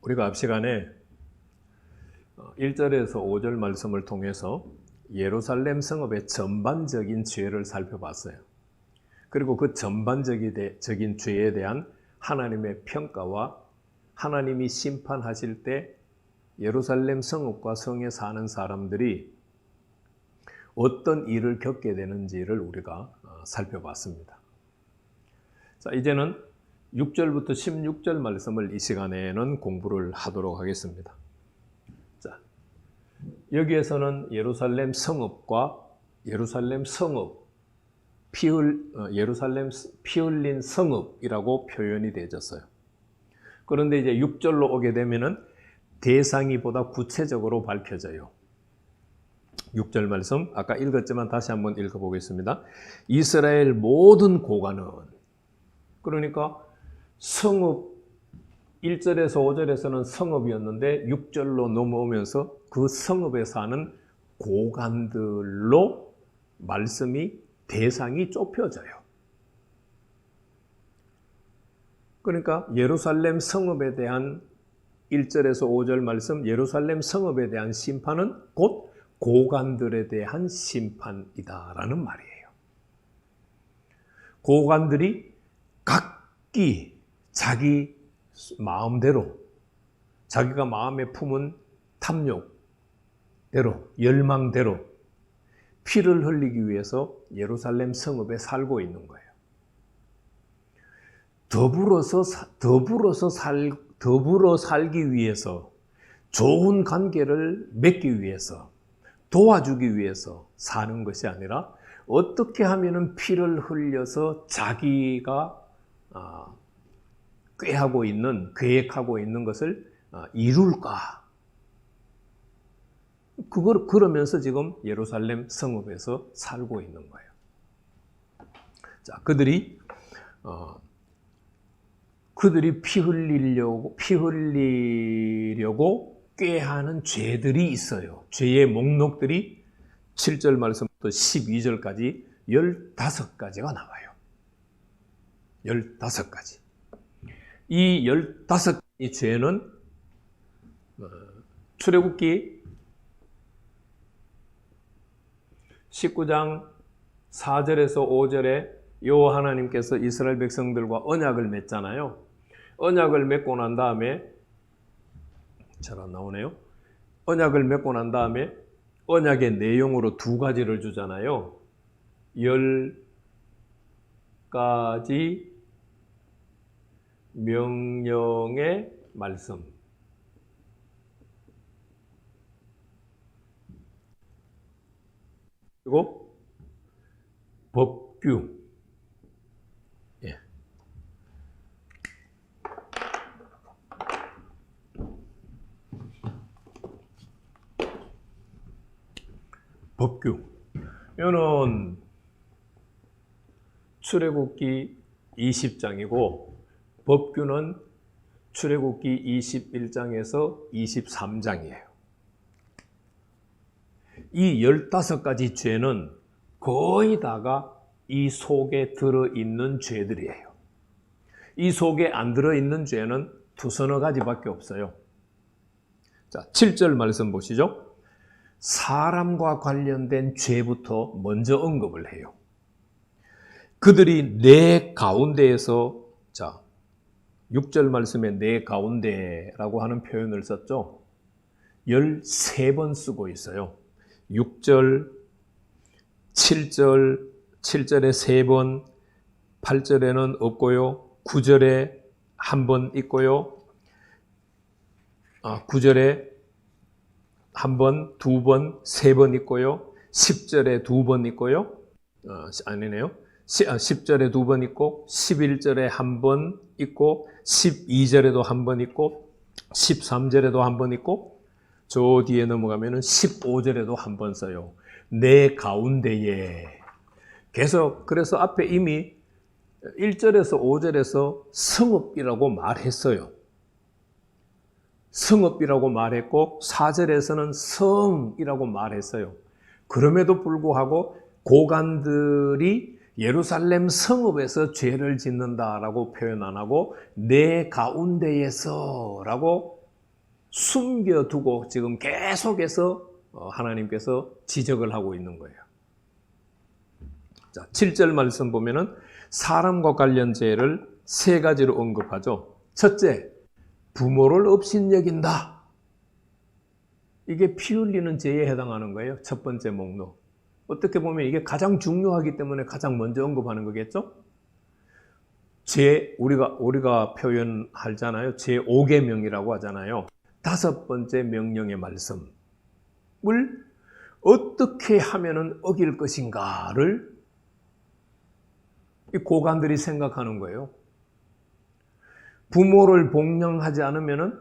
우리가 앞 시간에 1절에서 5절 말씀을 통해서 예루살렘 성읍의 전반적인 죄를 살펴봤어요. 그리고 그 전반적인 죄에 대한 하나님의 평가와 하나님이 심판하실 때 예루살렘 성읍과 성에 사는 사람들이 어떤 일을 겪게 되는지를 우리가 살펴봤습니다. 자, 이제는 6절부터 16절 말씀을 이 시간에는 공부를 하도록 하겠습니다. 자, 여기에서는 예루살렘 성읍과 예루살렘 성읍, 예루살렘 피 흘린 성읍이라고 표현이 되어졌어요. 그런데 이제 6절로 오게 되면은 대상이 보다 구체적으로 밝혀져요. 6절 말씀 아까 읽었지만 다시 한번 읽어보겠습니다. 이스라엘 모든 고관은, 그러니까 성읍 1절에서 5절에서는 성읍이었는데 6절로 넘어오면서 그 성읍에 사는 고관들로 말씀이 대상이 좁혀져요. 그러니까 예루살렘 성읍에 대한 1절에서 5절 말씀, 예루살렘 성읍에 대한 심판은 곧 고관들에 대한 심판이다라는 말이에요. 고관들이 각기 자기 마음대로, 자기가 마음에 품은 탐욕대로, 열망대로 피를 흘리기 위해서 예루살렘 성읍에 살고 있는 거예요. 더불어 살기 위해서, 좋은 관계를 맺기 위해서, 도와주기 위해서 사는 것이 아니라 어떻게 하면 피를 흘려서 자기가 계획하고 있는 것을 이룰까? 그러면서 지금 예루살렘 성읍에서 살고 있는 거예요. 자, 그들이 피 흘리려고 꾀하는 죄들이 있어요. 죄의 목록들이 7절 말씀부터 12절까지 15가지가 나와요. 15가지. 이 15가지 죄는 출애굽기 19장 4절에서 5절에 여호와 하나님께서 이스라엘 백성들과 언약을 맺잖아요. 언약을 맺고 난 다음에, 잘 안 나오네요. 언약을 맺고 난 다음에 언약의 내용으로 2가지를 주잖아요. 10가지 명령의 말씀. 그리고 법규. 예. 법규. 이거는 출애굽기 20장이고 법규는 출애굽기 21장에서 23장이에요. 이 15가지 죄는 거의 다가 이 속에 들어있는 죄들이에요. 이 속에 안 들어있는 죄는 2-3가지밖에 없어요. 자, 7절 말씀 보시죠. 사람과 관련된 죄부터 먼저 언급을 해요. 그들이 내 가운데에서, 자, 6절 말씀에 내 가운데라고 하는 표현을 썼죠. 13번 쓰고 있어요. 6절, 7절에 3번, 8절에는 없고요. 9절에 1번 있고요. 9절에 1번, 2번, 3번 있고요. 10절에 2번 있고요. 아니네요. 10절에 2번 있고, 11절에 1번 있고, 12절에도 1번 있고, 13절에도 1번 있고, 저 뒤에 넘어가면은 15절에도 1번 써요. 내 가운데에. 그래서 앞에 이미 1절에서 5절에서 성읍이라고 말했어요. 성읍이라고 말했고 4절에서는 성이라고 말했어요. 그럼에도 불구하고 고관들이 예루살렘 성읍에서 죄를 짓는다라고 표현 안 하고 내 가운데에서라고 숨겨두고 지금 계속해서 하나님께서 지적을 하고 있는 거예요. 자, 7절 말씀 보면은 사람과 관련 죄를 세 가지로 언급하죠. 첫째, 부모를 업신여긴다. 이게 피 흘리는 죄에 해당하는 거예요. 첫 번째 목록. 어떻게 보면 이게 가장 중요하기 때문에 가장 먼저 언급하는 거겠죠? 우리가 표현하잖아요. 제 5계명이라고 하잖아요. 다섯 번째 명령의 말씀을 어떻게 하면은 어길 것인가를 이 고관들이 생각하는 거예요. 부모를 복양하지 않으면은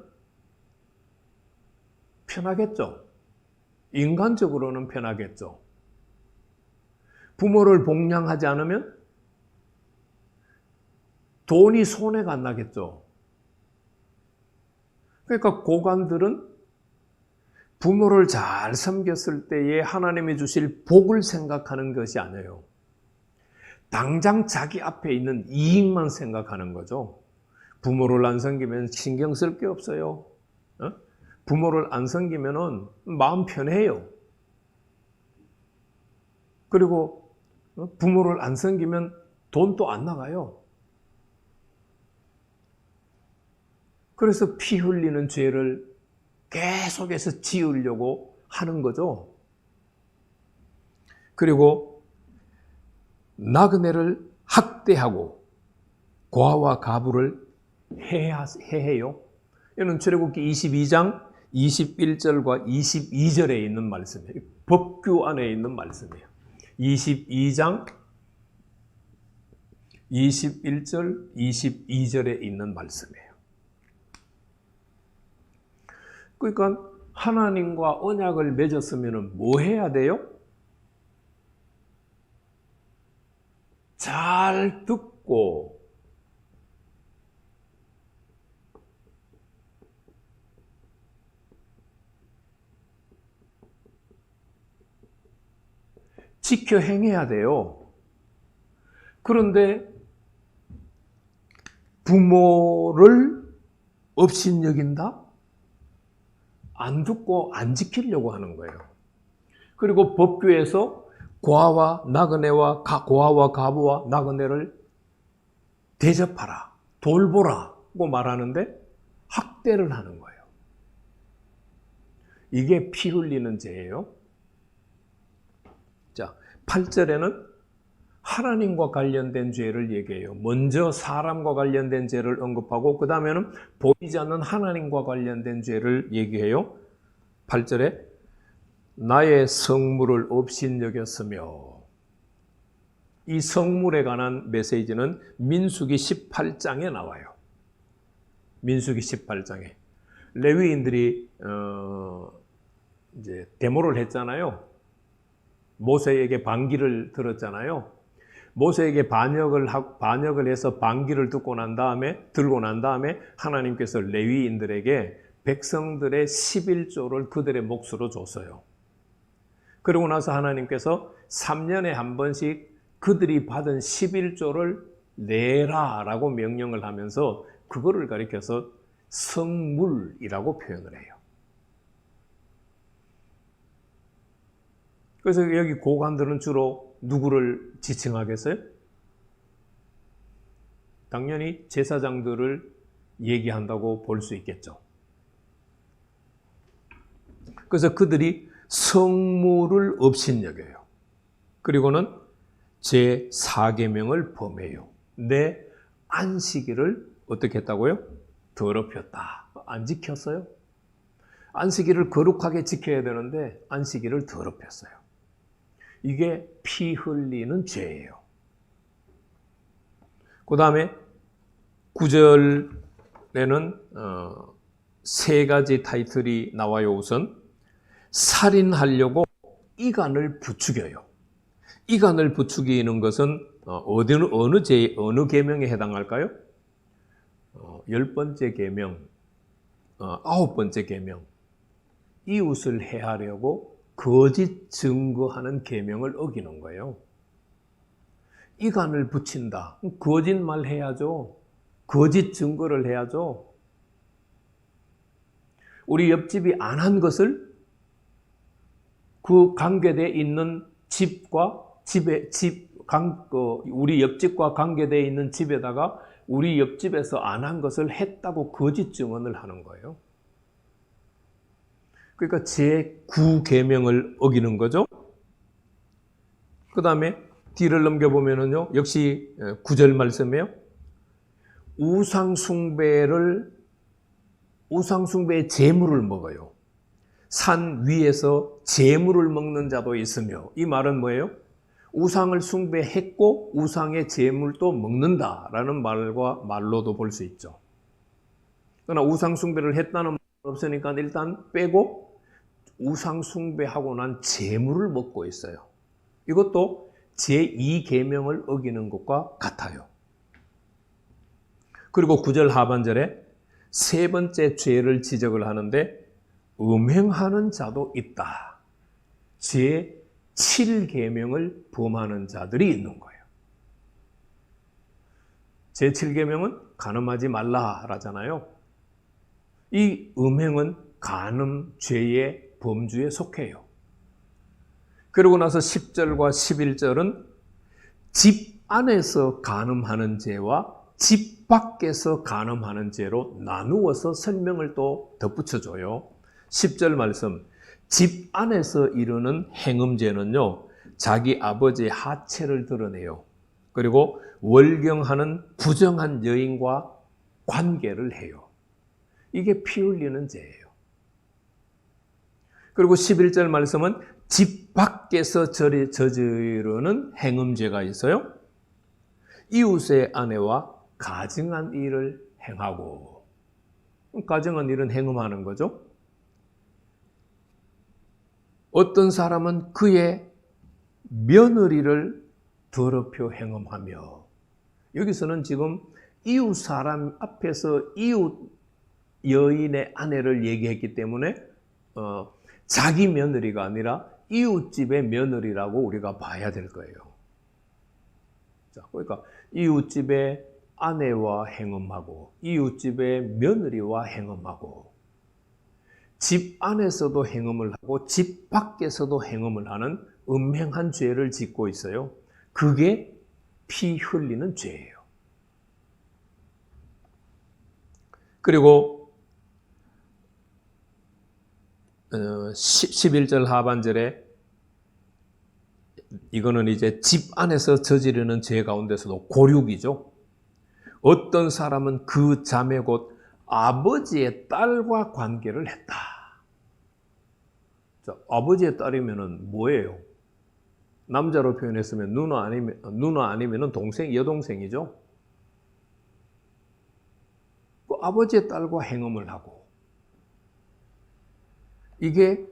편하겠죠. 인간적으로는 편하겠죠. 부모를 복양하지 않으면 돈이 손해가 안 나겠죠. 그러니까 고관들은 부모를 잘 섬겼을 때에 하나님이 주실 복을 생각하는 것이 아니에요. 당장 자기 앞에 있는 이익만 생각하는 거죠. 부모를 안 섬기면 신경 쓸 게 없어요. 부모를 안 섬기면 마음 편해요. 그리고 부모를 안 섬기면 돈도 안 나가요. 그래서 피 흘리는 죄를 계속해서 지으려고 하는 거죠. 그리고 나그네를 학대하고 고아와 가부를 해해요. 이는 출애굽기 22장 21절과 22절에 있는 말씀이에요. 법규 안에 있는 말씀이에요. 22장 21절, 22절에 있는 말씀이에요. 그러니까 하나님과 언약을 맺었으면 뭐 해야 돼요? 잘 듣고 지켜 행해야 돼요. 그런데 부모를 업신여긴다? 안 듣고 안 지키려고 하는 거예요. 그리고 법규에서 고아와 가부와 나그네를 대접하라, 돌보라고 말하는데 학대를 하는 거예요. 이게 피 흘리는 죄예요. 자, 8절에는 하나님과 관련된 죄를 얘기해요. 먼저 사람과 관련된 죄를 언급하고 그 다음에는 보이지 않는 하나님과 관련된 죄를 얘기해요. 8절에 나의 성물을 업신여겼으며, 이 성물에 관한 메시지는 민수기 18장에 나와요. 민수기 18장에 레위인들이 이제 데모를 했잖아요. 모세에게 반기를 들었잖아요. 모세에게 반역을 해서 반기를 들고 난 다음에 하나님께서 레위인들에게 백성들의 11조를 그들의 몫으로 줬어요. 그러고 나서 하나님께서 3년에 한 번씩 그들이 받은 11조를 내라라고 명령을 하면서 그거를 가리켜서 성물이라고 표현을 해요. 그래서 여기 고관들은 주로 누구를 지칭하겠어요? 당연히 제사장들을 얘기한다고 볼 수 있겠죠. 그래서 그들이 성물을 업신여겨요. 그리고는 제4계명을 범해요. 내 안식일을 어떻게 했다고요? 더럽혔다. 안 지켰어요? 안식일을 거룩하게 지켜야 되는데 안식일을 더럽혔어요. 이게 피 흘리는 죄예요. 그 다음에 9절에는 세 가지 타이틀이 나와요. 우선 살인하려고 이간을 부추겨요. 이간을 부추기는 것은 어느 계명에 해당할까요? 10번째 계명, 9번째 계명. 이웃을 해하려고 거짓 증거하는 계명을 어기는 거예요. 이간을 붙인다. 거짓말 해야죠. 거짓 증거를 해야죠. 우리 옆집이 안 한 것을 그 관계되어 있는 집과 우리 옆집과 관계되어 있는 집에다가 우리 옆집에서 안 한 것을 했다고 거짓 증언을 하는 거예요. 그러니까 제9계명을 어기는 거죠. 그 다음에 뒤를 넘겨보면은요, 역시 9절 말씀이에요. 우상숭배의 제물을 먹어요. 산 위에서 제물을 먹는 자도 있으며, 이 말은 뭐예요? 우상을 숭배했고 우상의 제물도 먹는다라는 말로도 볼 수 있죠. 그러나 우상 숭배를 했다는 말 없으니까 일단 빼고 우상 숭배하고 난 제물을 먹고 있어요. 이것도 제2계명을 어기는 것과 같아요. 그리고 9절 하반절에 세 번째 죄를 지적을 하는데 음행하는 자도 있다. 제7계명을 범하는 자들이 있는 거예요. 제7계명은 간음하지 말라라잖아요. 이 음행은 간음 죄의 범주에 속해요. 그러고 나서 10절과 11절은 집 안에서 간음하는 죄와 집 밖에서 간음하는 죄로 나누어서 설명을 또 덧붙여줘요. 10절 말씀, 집 안에서 이루는 행음죄는요, 자기 아버지의 하체를 드러내요. 그리고 월경하는 부정한 여인과 관계를 해요. 이게 피 흘리는 죄예요. 그리고 11절 말씀은 집 밖에서 저지르는 행음죄가 있어요. 이웃의 아내와 가증한 일을 행하고, 가증한 일은 행음하는 거죠. 어떤 사람은 그의 며느리를 더럽혀 행음하며, 여기서는 지금 이웃 사람 앞에서 이웃 여인의 아내를 얘기했기 때문에 자기 며느리가 아니라 이웃집의 며느리라고 우리가 봐야 될 거예요. 자, 그러니까 이웃집의 아내와 행음하고 이웃집의 며느리와 행음하고 집 안에서도 행음을 하고 집 밖에서도 행음을 하는 음행한 죄를 짓고 있어요. 그게 피 흘리는 죄예요. 그리고 11절 하반절에 이거는 이제 집 안에서 저지르는 죄 가운데서도 고륙이죠. 어떤 사람은 그 자매 곧 아버지의 딸과 관계를 했다. 자, 아버지의 딸이면은 뭐예요? 남자로 표현했으면 누나 아니면 동생, 여동생이죠. 그 아버지의 딸과 행음을 하고, 이게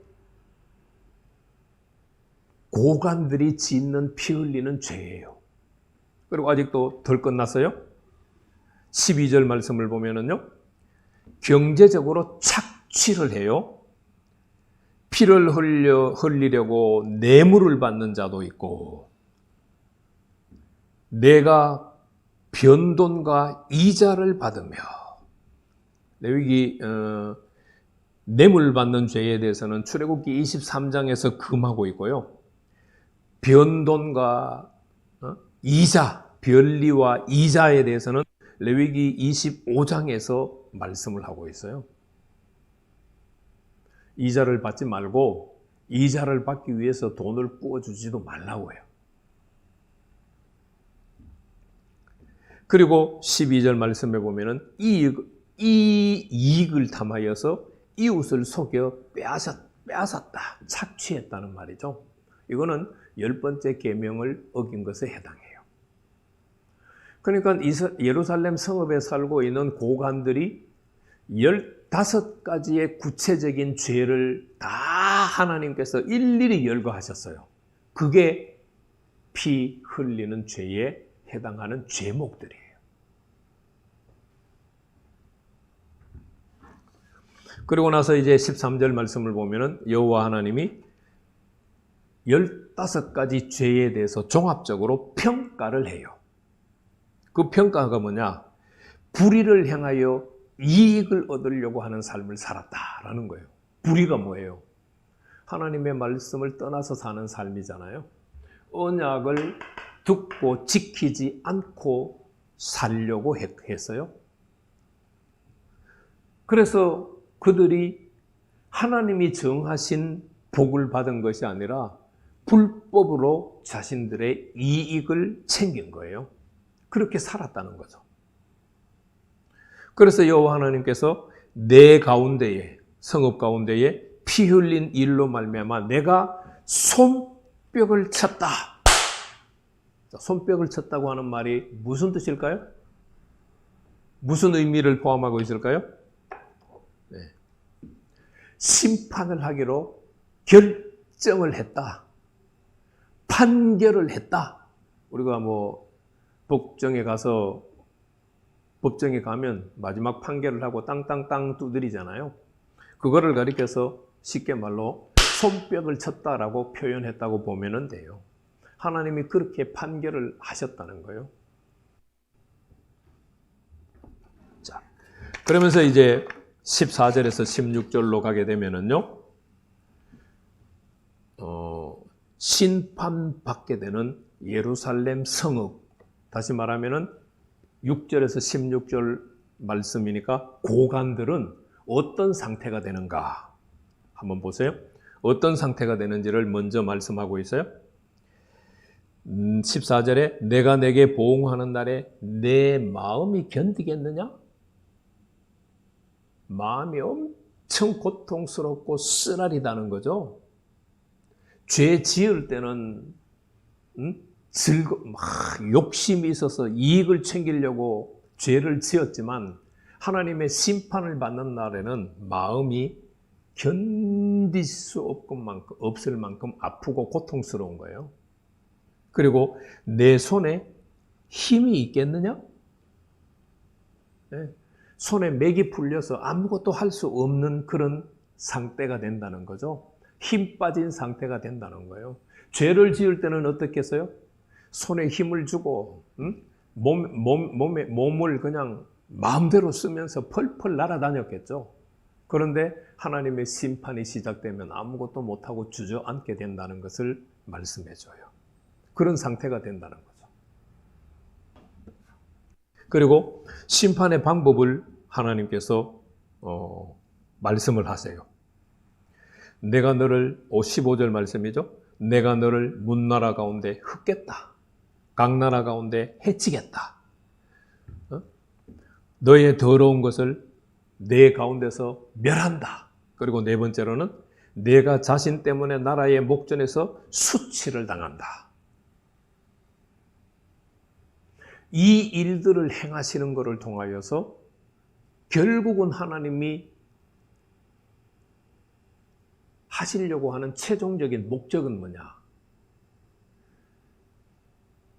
고관들이 짓는 피 흘리는 죄예요. 그리고 아직도 덜 끝났어요. 12절 말씀을 보면은요, 경제적으로 착취를 해요. 피를 흘리려고 뇌물을 받는 자도 있고, 내가 변돈과 이자를 받으며, 레위기 뇌물 받는 죄에 대해서는 출애굽기 23장에서 금하고 있고요. 변돈과 이자, 변리와 이자에 대해서는 레위기 25장에서 말씀을 하고 있어요. 이자를 받지 말고 이자를 받기 위해서 돈을 부어주지도 말라고 해요. 그리고 12절 말씀에 보면은 이 이익을 탐하여서 이웃을 속여 빼앗았다, 착취했다는 말이죠. 이거는 10번째 계명을 어긴 것에 해당해요. 그러니까 예루살렘 성읍에 살고 있는 고관들이 15가지의 구체적인 죄를 다 하나님께서 일일이 열거하셨어요. 그게 피 흘리는 죄에 해당하는 죄목들이에요. 그리고 나서 이제 13절 말씀을 보면은 여호와 하나님이 15가지 죄에 대해서 종합적으로 평가를 해요. 그 평가가 뭐냐? 불의를 행하여 이익을 얻으려고 하는 삶을 살았다라는 거예요. 불의가 뭐예요? 하나님의 말씀을 떠나서 사는 삶이잖아요. 언약을 듣고 지키지 않고 살려고 했어요. 그래서 그들이 하나님이 정하신 복을 받은 것이 아니라 불법으로 자신들의 이익을 챙긴 거예요. 그렇게 살았다는 거죠. 그래서 여호와 하나님께서 내 가운데에, 성읍 가운데에 피 흘린 일로 말미암아 내가 손뼉을 쳤다. 손뼉을 쳤다고 하는 말이 무슨 뜻일까요? 무슨 의미를 포함하고 있을까요? 네. 심판을 하기로 결정을 했다. 판결을 했다. 우리가 법정에 가면 마지막 판결을 하고 땅땅땅 두드리잖아요. 그거를 가리켜서 쉽게 말로 손뼉을 쳤다라고 표현했다고 보면 돼요. 하나님이 그렇게 판결을 하셨다는 거예요. 자, 그러면서 이제 14절에서 16절로 가게 되면은요, 심판받게 되는 예루살렘 성읍, 다시 말하면은 6절에서 16절 말씀이니까 고관들은 어떤 상태가 되는가 한번 보세요. 어떤 상태가 되는지를 먼저 말씀하고 있어요. 14절에 내가 내게 보응하는 날에 내 마음이 견디겠느냐? 마음이 엄청 고통스럽고 쓰라리다는 거죠. 죄 지을 때는 막 욕심이 있어서 이익을 챙기려고 죄를 지었지만 하나님의 심판을 받는 날에는 마음이 견딜 수 없을 만큼 아프고 고통스러운 거예요. 그리고 내 손에 힘이 있겠느냐? 네. 손에 맥이 풀려서 아무것도 할 수 없는 그런 상태가 된다는 거죠. 힘 빠진 상태가 된다는 거예요. 죄를 지을 때는 어떻게 했어요? 손에 힘을 주고 몸을 그냥 마음대로 쓰면서 펄펄 날아다녔겠죠. 그런데 하나님의 심판이 시작되면 아무것도 못하고 주저앉게 된다는 것을 말씀해줘요. 그런 상태가 된다는 거죠. 그리고 심판의 방법을 하나님께서 말씀을 하세요. 내가 너를 15절 말씀이죠. 내가 너를 문나라 가운데 흩겠다. 강나라 가운데 해치겠다. 너의 더러운 것을 내 가운데서 멸한다. 그리고 네 번째로는 내가 자신 때문에 나라의 목전에서 수치를 당한다. 이 일들을 행하시는 것을 통하여서 결국은 하나님이 하시려고 하는 최종적인 목적은 뭐냐?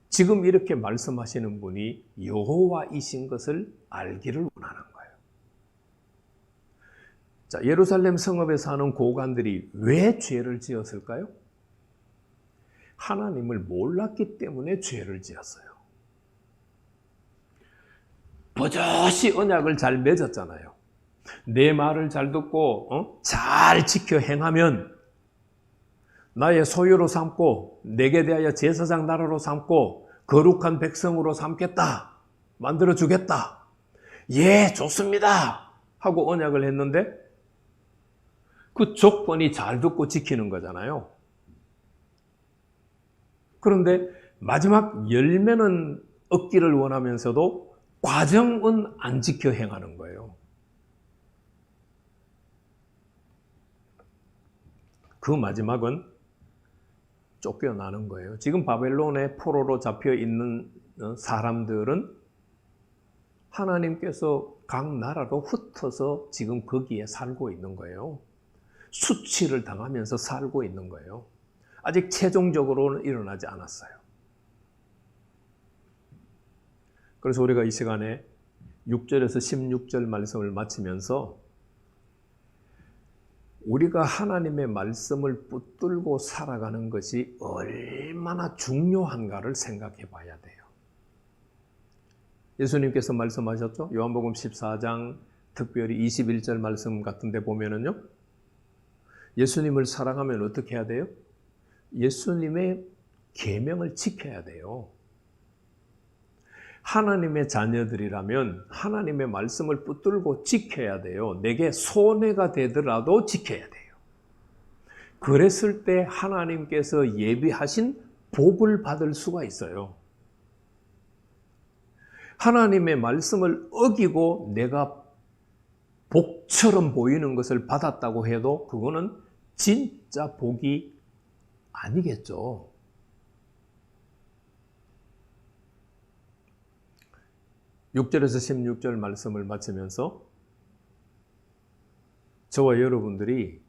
지금 이렇게 말씀하시는 분이 여호와이신 것을 알기를 원하는 거예요. 자, 예루살렘 성읍에 사는 고관들이 왜 죄를 지었을까요? 하나님을 몰랐기 때문에 죄를 지었어요. 버젓이 언약을 잘 맺었잖아요. 내 말을 잘 듣고 잘 지켜 행하면 나의 소유로 삼고 내게 대하여 제사장 나라로 삼고 거룩한 백성으로 삼겠다. 만들어주겠다. 예, 좋습니다. 하고 언약을 했는데 그 조건이 잘 듣고 지키는 거잖아요. 그런데 마지막 열매는 얻기를 원하면서도 과정은 안 지켜 행하는 거예요. 그 마지막은 쫓겨나는 거예요. 지금 바벨론의 포로로 잡혀 있는 사람들은 하나님께서 각 나라로 흩어서 지금 거기에 살고 있는 거예요. 수치를 당하면서 살고 있는 거예요. 아직 최종적으로는 일어나지 않았어요. 그래서 우리가 이 시간에 6절에서 16절 말씀을 마치면서 우리가 하나님의 말씀을 붙들고 살아가는 것이 얼마나 중요한가를 생각해 봐야 돼요. 예수님께서 말씀하셨죠? 요한복음 14장 특별히 21절 말씀 같은 데 보면은요. 예수님을 사랑하면 어떻게 해야 돼요? 예수님의 계명을 지켜야 돼요. 하나님의 자녀들이라면 하나님의 말씀을 붙들고 지켜야 돼요. 내게 손해가 되더라도 지켜야 돼요. 그랬을 때 하나님께서 예비하신 복을 받을 수가 있어요. 하나님의 말씀을 어기고 내가 복처럼 보이는 것을 받았다고 해도 그거는 진짜 복이 아니겠죠. (6절에서 16절) 말씀을 마치면서 저와 여러분들이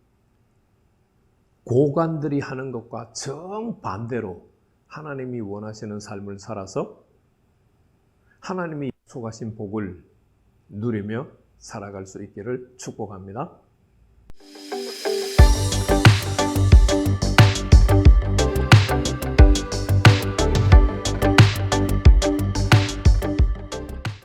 고관들이 하는 것과 정반대로 하나님이 원하시는 삶을 살아서 하나님이 약속하신 복을 누리며 살아갈 수 있기를 축복합니다.